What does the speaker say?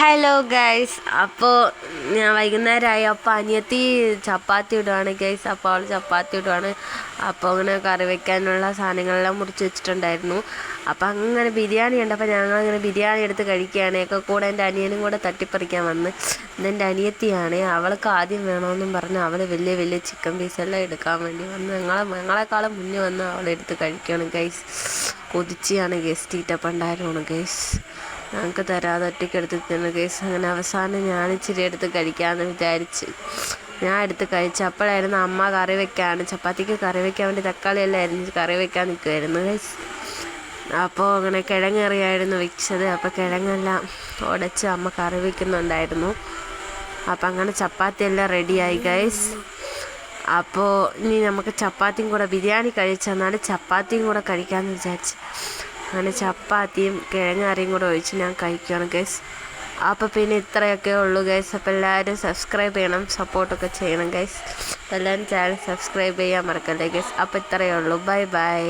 Hello guys, അപ്പോൾ ഞാൻ വൈകുന്നേരമായി. അപ്പോൾ അനിയത്തി ചപ്പാത്തി ഇടുവാണ് ഗൈസ്. അപ്പോൾ അവൾ ചപ്പാത്തി ഇടുവാണ്. അപ്പോൾ അങ്ങനെ കറി വയ്ക്കാനുള്ള സാധനങ്ങളെല്ലാം മുറിച്ച് വെച്ചിട്ടുണ്ടായിരുന്നു. അപ്പോൾ അങ്ങനെ ബിരിയാണി ഉണ്ട്. അപ്പോൾ ഞങ്ങളങ്ങനെ ബിരിയാണി എടുത്ത് കഴിക്കുകയാണ്. ഒക്കെ കൂടെ എൻ്റെ അനിയനും കൂടെ തട്ടിപ്പറിക്കാൻ വന്ന്. ഇതെൻ്റെ അനിയത്തിയാണ്. അവൾക്ക് ആദ്യം വേണമെന്നും പറഞ്ഞ് അവൾ വലിയ വലിയ ചിക്കൻ പീസെല്ലാം എടുക്കാൻ വേണ്ടി വന്ന് ഞങ്ങളെക്കാളും മുന്നേ വന്ന് അവളെടുത്ത് കഴിക്കുകയാണ് ഗൈസ്. കൊതിച്ചിയാണ് ഗൈസ്. തീറ്റപ്പണ്ടായിരുന്നു ഗൈസ്. ഞങ്ങൾക്ക് തരാതെ ഒറ്റയ്ക്ക് എടുത്ത് തിന്നു ഗൈസ്. അങ്ങനെ അവസാനം ഞാൻ ഇച്ചിരി എടുത്ത് കഴിക്കാമെന്ന് വിചാരിച്ച് ഞാൻ എടുത്ത് കഴിച്ചു. അപ്പോഴായിരുന്നു അമ്മ കറി വെക്കാണ്, ചപ്പാത്തിക്ക് കറി വെക്കാൻ വേണ്ടി തക്കാളി എല്ലാം അരിഞ്ഞ് കറി വെക്കാൻ നിൽക്കുമായിരുന്നു ഗൈസ്. അപ്പോൾ അങ്ങനെ കിഴങ്ങറിയായിരുന്നു വെച്ചത്. അപ്പോൾ കിഴങ്ങെല്ലാം ഉടച്ച് അമ്മ കറി വയ്ക്കുന്നുണ്ടായിരുന്നു. അപ്പം അങ്ങനെ ചപ്പാത്തി എല്ലാം റെഡിയായി ഗൈസ്. അപ്പോൾ ഇനി നമുക്ക് ചപ്പാത്തിയും കൂടെ ബിരിയാണി കഴിച്ചെന്നാൽ ചപ്പാത്തിയും കൂടെ കഴിക്കാമെന്ന് വിചാരിച്ച് അങ്ങനെ ചപ്പാത്തിയും കിഴങ്ങറിയും കൂടെ ഒഴിച്ച് ഞാൻ കഴിക്കുകയാണ് ഗൈസ്. അപ്പോൾ പിന്നെ ഇത്രയൊക്കെ ഉള്ളൂ ഗൈസ്. അപ്പോൾ എല്ലാവരും സബ്സ്ക്രൈബ് ചെയ്യണം, സപ്പോർട്ടൊക്കെ ചെയ്യണം ഗൈസ്. എല്ലാവരും ചാനൽ സബ്സ്ക്രൈബ് ചെയ്യാൻ മറക്കല്ലേ ഗൈസ്. അപ്പോൾ ഇത്രയേ ഉള്ളൂ. Bye bye.